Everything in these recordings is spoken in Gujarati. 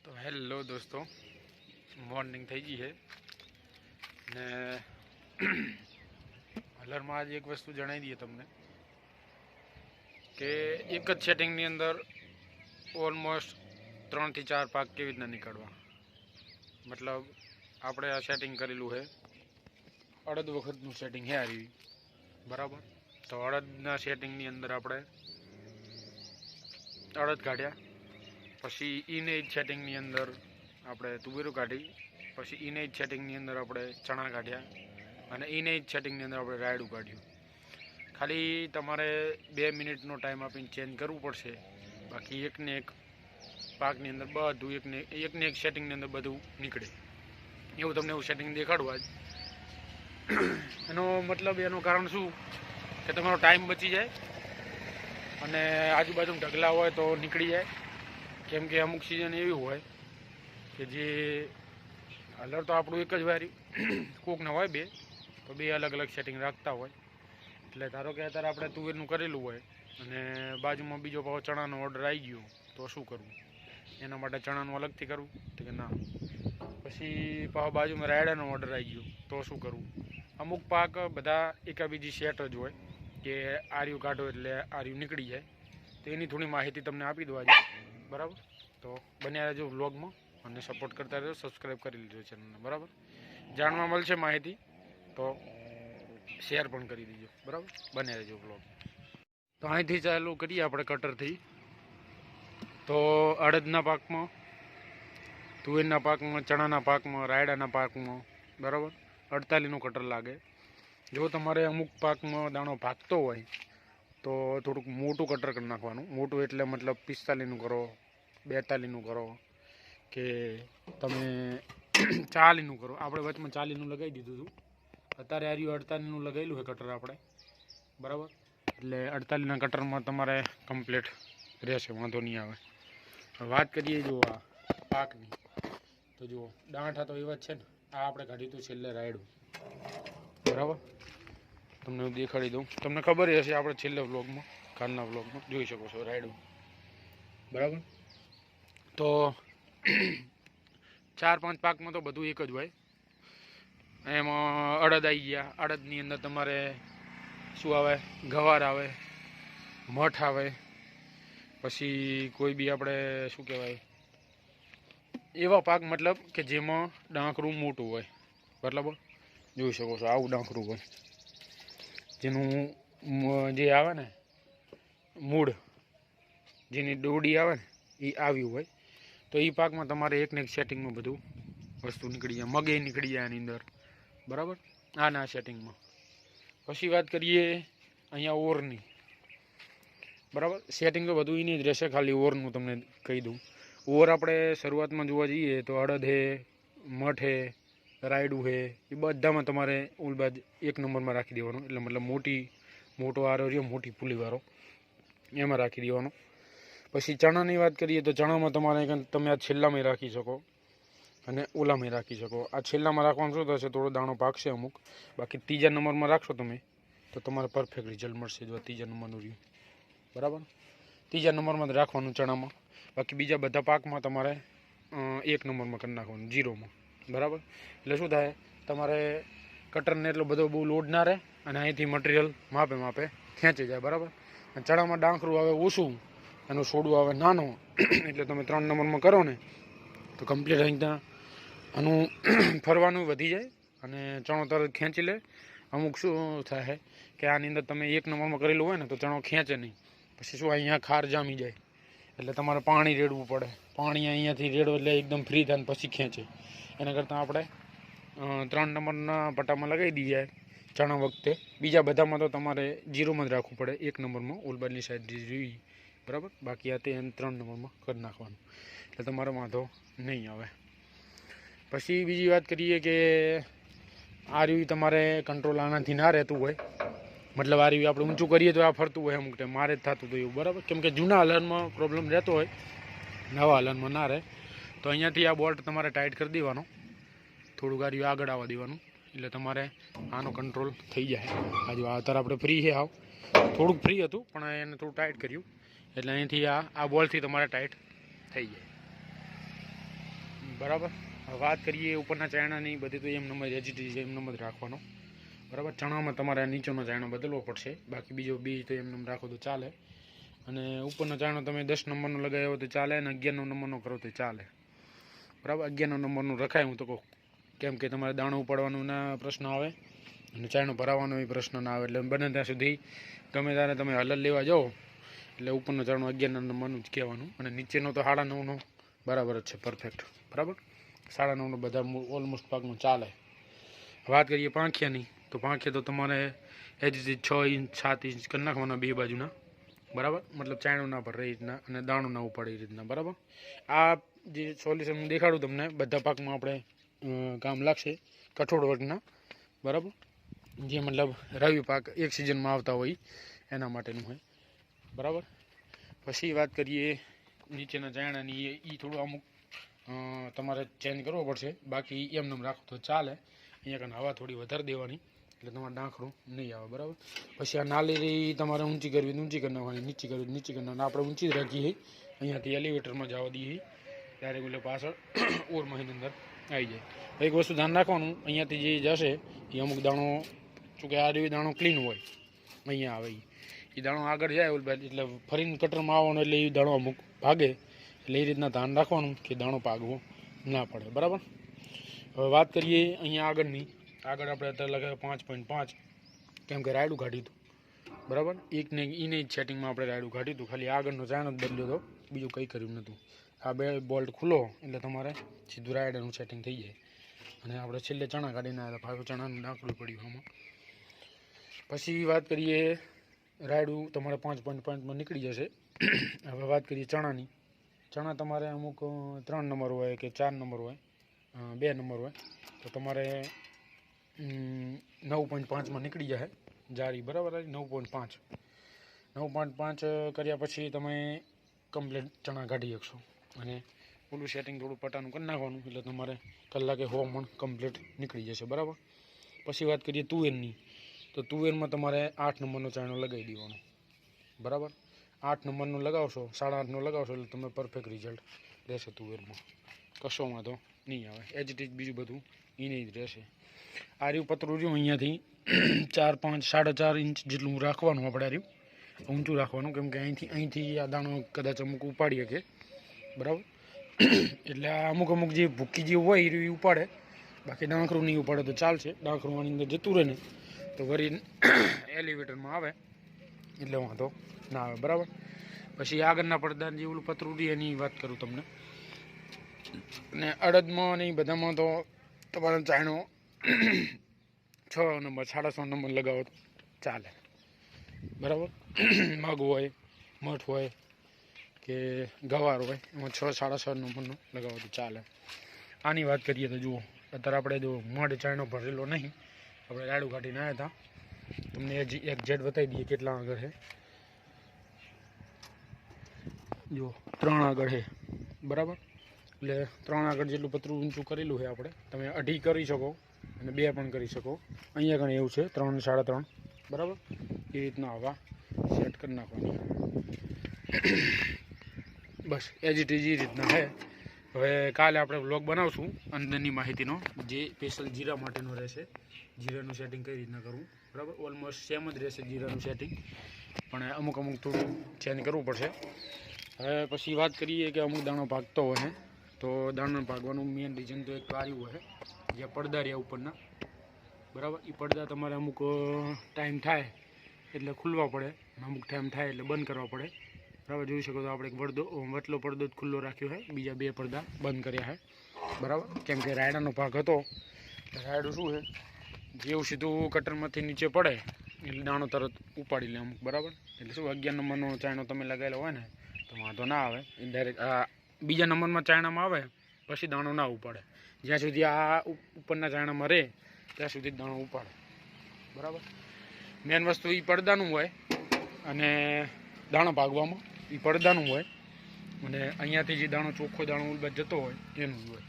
તો હેલો દોસ્તો, મોર્નિંગ થઈ ગઈ છે ને અલરમાં આજે એક વસ્તુ જણાવી દઈએ તમને કે એક જ સેટિંગની અંદર ઓલમોસ્ટ 3 થી 4 પાક કેવી રીતના નીકળવા. મતલબ આપણે આ સેટિંગ કરેલું છે, અડદ વખતનું સેટિંગ છે આ રહ્યું, બરાબર. તો અડદના સેટિંગની અંદર આપણે અડદ કાઢ્યા, પછી ઈને જ સેટિંગની અંદર આપણે તુવેરું કાઢી, પછી ઈને જ સેટિંગની અંદર આપણે ચણા કાઢ્યા અને ઈને જ સેટિંગની અંદર આપણે રાયડું કાઢ્યું. ખાલી તમારે 2 મિનિટનો ટાઈમ આપીને ચેન્જ કરવું પડશે, બાકી એકને એક પાકની અંદર બધું એકને એક સેટિંગની અંદર બધું નીકળે એવું તમને એવું સેટિંગ દેખાડવું આજ. એનો મતલબ એનું કારણ શું કે તમારો ટાઈમ બચી જાય અને આજુબાજુ ઢગલા હોય તો નીકળી જાય. કેમ કે અમુક સિઝન એવી હોય કે જે અલર તો આપણું એક જ વાર્યું, કોકના હોય બે, તો બે અલગ અલગ સેટિંગ રાખતા હોય. એટલે ધારો કે અત્યારે આપણે તુવેરનું કરેલું હોય અને બાજુમાં બીજો પાછો ચણાનો ઓર્ડર આવી ગયો, તો શું કરવું? એના માટે ચણાનું અલગથી કરવું તો કે ના. પછી પાછો બાજુમાં રાયડાનો ઓર્ડર આવી ગયો, તો શું કરવું? અમુક પાક બધા એકાબીજી સેટ જ હોય કે આર્યું કાઢો એટલે આર્યું નીકળી જાય. તો એની થોડી માહિતી તમને આપી દો આજે, બરાબર. તો બન્યા રહેજો વ્લોગમાં અને સપોર્ટ કરતા રહેજો, સબસ્ક્રાઈબ કરી લીધો ચેનલને, બરાબર. જાણવા મળશે માહિતી તો શેર પણ કરી દીજો, બરાબર. બન્યા રહેજો વ્લોગ. તો અહીંથી ચાલુ કરીએ આપણે કટરથી. તો અડદના પાકમાં, તુવેરના પાકમાં, ચણાના પાકમાં, રાયડાના પાકમાં, બરાબર, 48નું કટર લાગે. જો તમારે અમુક પાકમાં દાણો ભાગતો હોય તો થોડુંક મોટું કટર કરી નાખવાનું. મોટું એટલે મતલબ 45નું કરો, 42નું કરો કે તમે 40નું કરો. આપણે વચમાં 40નું લગાવી દીધું હતું, અત્યારે આ રહ્યું 48નું લગાવેલું છે કટર આપણે, બરાબર. એટલે 48ના કટરમાં તમારે કમ્પ્લીટ રહેશે, વાંધો નહીં આવે. વાત કરીએ જો આ પાકની, તો જુઓ દાંઠા તો એવા જ છે ને. આ આપણે કાઢ્યું હતું છેલ્લે રાયડું, બરાબર. તમને હું દેખાડી દઉં, તમને ખબર હશે આપણે છેલ્લે વ્લોગમાં, કાલના વ્લોગમાં જોઈ શકો છો રાયડું, બરાબર. તો 4-5 પાકમાં તો બધું એક જ હોય. એમાં અડદ આવી ગયા. અડદની અંદર તમારે શું આવે? ગવાર આવે, મઠ આવે, પછી કોઈ બી આપણે શું કહેવાય એવા પાક, મતલબ કે જેમાં ડાંકરું મોટું હોય, બરાબર. જોઈ શકો છો આવું ડાંકરું હોય, જેનું જે આવે ને મૂળ, જેની દોડી આવે ને એ આવ્યું હોય. તો એ પાકમાં તમારે એકને એક સેટિંગમાં બધું વસ્તુ નીકળી જાય. મગે નીકળી જાય એની અંદર, બરાબર, આના સેટિંગમાં. પછી વાત કરીએ અહીંયા ઓરની, બરાબર. સેટિંગ તો બધું એની જ રહેશે, ખાલી ઓરનું તમને કહી દઉં. ઓર આપણે શરૂઆતમાં જોવા જઈએ તો અડદ હે, મઠ હે, રાયડું હે, એ બધામાં તમારે ઉલબાદ 1 નંબરમાં રાખી દેવાનું. એટલે મતલબ મોટો આરો રહ્યો, મોટી પુલીવાળો, એમાં રાખી દેવાનો. પછી ચણાની વાત કરીએ તો ચણામાં તમારે તમે આ છેલ્લામાં રાખી શકો અને ઓલામાં રાખી શકો. આ છેલ્લામાં રાખવાનું શું થશે, થોડો દાણો પાકશે અમુક, બાકી 3જા નંબરમાં રાખશો તમે તો તમારે પરફેક્ટ રિઝલ્ટ મળશે. જો 3જા નંબરનું રહ્યું, બરાબર. 3જા નંબરમાં જ રાખવાનું ચણામાં. બાકી બીજા બધા પાકમાં તમારે 1 નંબરમાં કરી નાખવાનું, 0માં, બરાબર. એટલે શું થાય, તમારે કટરને એટલો બધો બહુ લોડ ના રહે અને અહીંથી મટીરિયલ માપે ખેંચી જાય, બરાબર. અને ચણામાં ડાંખરું આવે ઓછું, એનું છોડવું આવે નાનો, એટલે તમે 3 નંબરમાં કરો ને તો કમ્પ્લીટ અહીંથી આનું ફરવાનું વધી જાય અને ચણો તરત ખેંચી લે. અમુક શું થાય કે આની અંદર તમે 1 નંબરમાં કરેલું હોય ને તો ચણો ખેંચે નહીં. પછી શું અહીંયા ખાર જામી જાય, એટલે તમારે પાણી રેડવું પડે. પાણી અહીંયાથી રેડો એટલે એકદમ ફ્રી થાય ને પછી ખેંચે. એના કરતાં આપણે 3 નંબરના પટ્ટામાં લગાવી દઈએ ચણા વખતે. બીજા બધામાં તો તમારે 0માં જ રાખવું પડે, 1 નંબરમાં ઉલબાડની સાઈડ જોઈ, બરાબર. બાકી આ તે 3 નંબરમાં કરી નાખવાનું, એટલે તમારો વાંધો નહીં આવે. પછી બીજી વાત કરીએ કે આ રહ્યું તમારે કંટ્રોલ આનાથી ના રહેતું હોય, મતલબ આ રહ્યું આપણે ઊંચું કરીએ તો આ ફરતું હોય અમુક ટાઈમ, મારે જ થતું હતું એવું, બરાબર. કેમ કે જૂના હલનમાં પ્રોબ્લેમ રહેતો હોય, નવા હલનમાં ના રહે. તો અહીંયાથી આ બોલ્ટ તમારે ટાઈટ કરી દેવાનો, થોડુંક આ રહ્યું આગળ આવવા દેવાનું, એટલે તમારે આનો કંટ્રોલ થઈ જાય. હજુ અત્યારે આપણે ફ્રી છે, થોડુંક ફ્રી હતું પણ એને થોડું ટાઈટ કર્યું, એટલે અહીંથી આ બોલથી તમારે ટાઈટ થઈ જાય. બરાબર. હવે વાત કરીએ ઉપરના ચાયણાની, બધી તો એમ નંબર એજીટી એમ નંબર રાખવાનો, બરાબર. ચણામાં તમારે નીચેનો ચાયણો બદલવો પડશે, બાકી બીજો બી તો એમ નંબર રાખો તો ચાલે. અને ઉપરનો ચાયણો તમે 10 નંબરનો લગાવ્યો તો ચાલે, અને 11 નંબરનો કરો તો ચાલે, બરાબર. 11 નંબરનું રખાય હું તો કહું, કેમ કે તમારે દાણો ઉપાડવાનો ના પ્રશ્ન આવે અને ચાયણો ભરાવાનો એ પ્રશ્ન ના આવે. એટલે બને ત્યાં સુધી ગમે ત્યારે તમે હલલ લેવા જાઓ એટલે ઉપરનો ચાયણો 11 નંબરનું જ કહેવાનું, અને નીચેનો તો 9.5નો બરાબર જ છે, પરફેક્ટ, બરાબર. 9.5નો બધા ઓલમોસ્ટ પાકનું ચાલે. વાત કરીએ પાંખિયાની, તો પાંખિયા તો તમારે એજી 6 ઇંચ 7 ઇંચ કરી નાખવાના બે બાજુના, બરાબર. મતલબ ચાયણો ના ભરે એ રીતના, અને દાણો ના ઉપાડે એ રીતના, બરાબર. આ જે સોલ્યુશન હું દેખાડું તમને બધા પાકમાં આપણે કામ લાગશે, કઠોળ વર્ગના, બરાબર. જે મતલબ રવિ પાક એક સિઝનમાં આવતા હોય એના માટેનું હોય, બરાબર. પછી વાત કરીએ નીચેના ચાયણાની, એ થોડું અમુક તમારે ચેન્જ કરવો પડશે, બાકી એમને રાખો તો ચાલે. અહીંયા કારણે હવા થોડી વધારે દેવાની એટલે તમારે ડાંખરું નહીં આવે, બરાબર. પછી આ નાલી તમારે ઊંચી કરવી ઊંચી કરી નાખવાની, નીચી કરવી નીચી કરી નાખવાની. આપણે ઊંચી જ રાખીએ, અહીંયાથી એલિવેટરમાં જવા દઈએ ડાયરેક્ટ, એટલે પાછળ ઓર મહિની અંદર આવી જાય. એક વસ્તુ ધ્યાન રાખવાનું, અહીંયાથી જે જશે એ અમુક દાણો, શું કે આ જેવી દાણો ક્લીન હોય, અહીંયા આવે એ દાણો આગળ જાય એટલે ફરીને કટરમાં આવવાનો, એટલે એ દાણો અમુક ભાગે, એટલે એ રીતના ધ્યાન રાખવાનું કે દાણો પાકવો ના પડે, બરાબર. હવે વાત કરીએ અહીંયા આગળની, આગળ આપણે અત્યારે લગાવે 5.5, કેમ કે રાયડું કાઢ્યું હતું, બરાબર. એકને એને જ સેટિંગમાં આપણે રાયડું કાઢ્યું હતું, ખાલી આગળનો ચાયણો જ બદલ્યો હતો, બીજું કંઈ કર્યું નહોતું. આ બે બોલ્ટ ખુલ્લો એટલે તમારે સીધું રાયડાનું સેટિંગ થઈ જાય. અને આપણે છેલ્લે ચણા કાઢીને આવ્યા હતા, પાછું ચણાનું નાખવું પડ્યું આમાં. પછી વાત કરીએ રાયડું તમારે 5.5માં નીકળી જશે. હવે વાત કરીએ ચણાની. ચણા તમારે અમુક 3 નંબર હોય કે 4 નંબર હોય, 2 નંબર હોય, તો તમારે 9.5માં નીકળી જાય જારી, બરાબર. 9.5 કર્યા પછી તમે કમ્પ્લીટ ચણા કાઢી શકશો. અને ઓલું સેટિંગ થોડું પટાનું કરી નાખવાનું, એટલે તમારે કલાકે 100 મણ કમ્પ્લીટ નીકળી જશે, બરાબર. પછી વાત કરીએ તુવેરની, તો તુવેરમાં તમારે 8 નંબરનો ચાયણો લગાવી દેવાનો, બરાબર. 8 નંબરનો લગાવશો, 8.5નો લગાવશો એટલે તમે પરફેક્ટ રિઝલ્ટ રહેશે તુવેરમાં, કશો વાંધો નહીં આવે. એજીટી બીજું બધું એને જ રહેશે. આ રહ્યું પતરું રહ્યું, અહીંયાથી 4, 5, 4.5 ઇંચ જેટલું રાખવાનું આપણે, આ રહ્યું ઊંચું રાખવાનું, કેમ કે અહીંથી આ દાણો કદાચ અમુક ઉપાડી શકે, બરાબર. એટલે આ અમુક જે ભૂકી જે હોય એ ઉપાડે, બાકી ડાંખરું નહીં ઉપાડે તો ચાલશે. ડાંખરું આની અંદર જતું રહે ને તો વળી એલિવેટરમાં આવે એટલે વાંધો ના આવે, બરાબર. પછી આગળના પડદા જે ઓલું પતરું રહી એની વાત કરું તમને. અને અડદમાં ને એ બધામાં તો તમારે ચાયણો 6 નંબર 6.5 નંબર લગાવો તો ચાલે, બરાબર. મગ હોય, મઠ હોય કે ગવાર હોય, એમાં 6, 6.5 નંબરનો લગાવો તો ચાલે. આની વાત કરીએ તો જુઓ, અત્યારે આપણે જો મઢ ચાયણો ભરેલો નહીં, આપણે રાયડું કાઢીને આવ્યા હતા, તમને એક્ઝેક્ટ બતાવી દઈએ કેટલા આગળ છે. જો 3 આગળ છે, બરાબર. એટલે 3 આગળ જેટલું પતરું ઊંચું કરેલું છે આપણે, તમે 2.5 કરી શકો અને 2 પણ કરી શકો. અહીંયા ઘણી એવું છે 3, 3.5, બરાબર. એ રીતના હવા સેટ કરી નાખવાની, બસ એજીટી જે રીતના છે. હવે કાલે આપણે વ્લોગ બનાવશું અંદરની માહિતીનો, જે સ્પેશિયલ જીરા માટેનો રહેશે, જીરાનું સેટિંગ કઈ રીતના કરવું, બરાબર. ઓલમોસ્ટ સેમ જ રહેશે જીરાનું સેટિંગ, પણ અમુક થોડું ચેન્જ કરવું પડશે. હવે પછી વાત કરીએ કે અમુક દાણો પાકતો હોય, તો દાણો પાકવાનું મેઇન રીઝન તો એક તો આવ્યું હોય, જે પડદા રહ્યા ઉપરના, બરાબર. એ પડદા તમારે અમુક ટાઈમ થાય એટલે ખુલવા પડે, અમુક ટાઈમ થાય એટલે બંધ કરવા પડે, બરાબર. જોઈ શકો તો આપણે એક વટલો પડદો જ ખુલ્લો રાખ્યો છે, બીજા 2 પડદા બંધ કર્યા છે, બરાબર. કેમ કે રાયડાનો ભાગ હતો, રાયડું શું છે, જેવું સીધું કટરમાંથી નીચે પડે એટલે દાણો તરત ઉપાડી લે અમુક, બરાબર. એટલે શું 11 નંબરનો ચાયણો તમે લગાવેલો હોય ને તો વાંધો ના આવે. ડાયરેક્ટ આ બીજા નંબરમાં ચાયણામાં આવે પછી દાણો ના ઉપાડે, જ્યાં સુધી આ ઉપરના ચાયણામાં રહે ત્યાં સુધી દાણો ઉપાડે, બરાબર. મેન વસ્તુ એ પડદાનું હોય, અને દાણો ભાગવામાં એ પડદાનું હોય, અને અહીંયાથી જે દાણો ચોખ્ખો દાણો ઉલબત જતો હોય એનું હોય,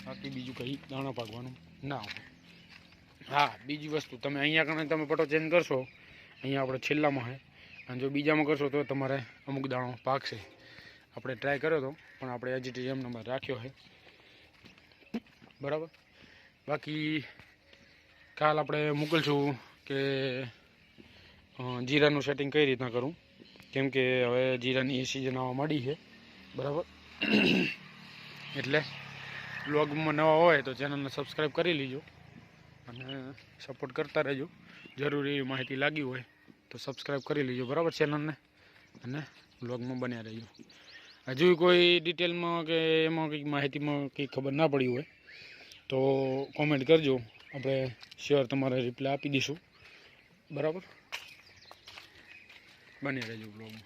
બાકી બીજું કંઈ દાણો ભાગવાનું ના હોય. હા, બીજી વસ્તુ તમે અહીંયા કણે તમે પટો ચેન્જ કરશો, અહીંયા આપણે છેલ્લામાં છે, અને જો બીજામાં કરશો તો તમારે અમુક દાણો પાકશે. આપણે ટ્રાય કર્યો હતો પણ આપણે એજીટી એમ નંબર રાખ્યો છે, બરાબર. બાકી કાલ આપણે મોકલશું કે જીરાનું સેટિંગ કઈ રીતના કરું, કેમ કે હવે જીરાની સિઝન આવવા માંડી છે. બરાબર. એટલે બ્લોગમાં નવા હોય તો ચેનલને સબસ્ક્રાઈબ કરી લીજો અને સપોર્ટ કરતા રહેજો. જરૂરી માહિતી લાગી હોય તો સબસ્ક્રાઈબ કરી લીજો. બરાબર ચેનલને, અને બ્લોગમાં બન્યા રહેજો. હજુ કોઈ ડિટેલમાં કે એમાં કંઈક માહિતીમાં કંઈક ખબર ના પડી હોય તો કોમેન્ટ કરજો, આપણે શ્યોર તમારે રિપ્લાય આપી દઈશું. બરાબર, બની રહેજો બ્લોગમાં.